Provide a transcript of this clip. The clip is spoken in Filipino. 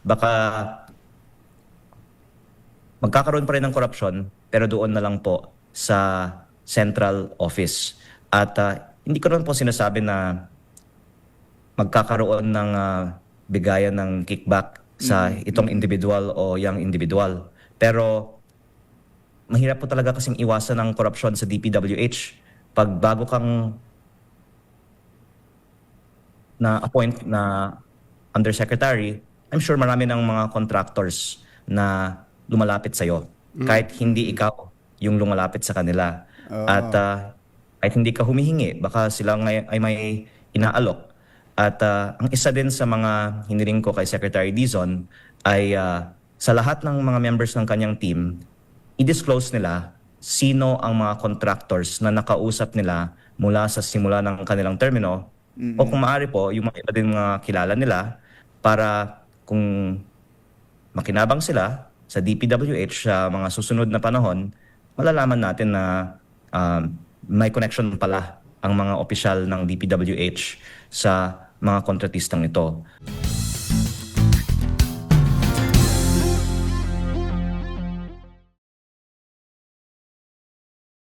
baka magkakaroon pa rin ng korupsyon pero doon na lang po sa central office. At hindi ko naman po sinasabi na magkakaroon ng bigayan ng kickback sa itong individual o yang individual. Pero mahirap po talaga kasing iwasan ng korupsyon sa DPWH. Pag bago kang na-appoint na undersecretary, I'm sure marami ng mga contractors na lumalapit sa'yo. Kahit hindi ikaw yung lumalapit sa kanila. At kahit hindi ka humihingi, baka sila ay may inaalok. At ang isa din sa mga hiniling ko kay Secretary Dizon ay sa lahat ng mga members ng kanyang team, i-disclose nila sino ang mga contractors na nakausap nila mula sa simula ng kanilang termino o kung maaari po, yung mga iba din mga kilala nila para kung makinabang sila sa DPWH sa mga susunod na panahon, malalaman natin na may connection pala ang mga opisyal ng DPWH sa mga kontratistang ito.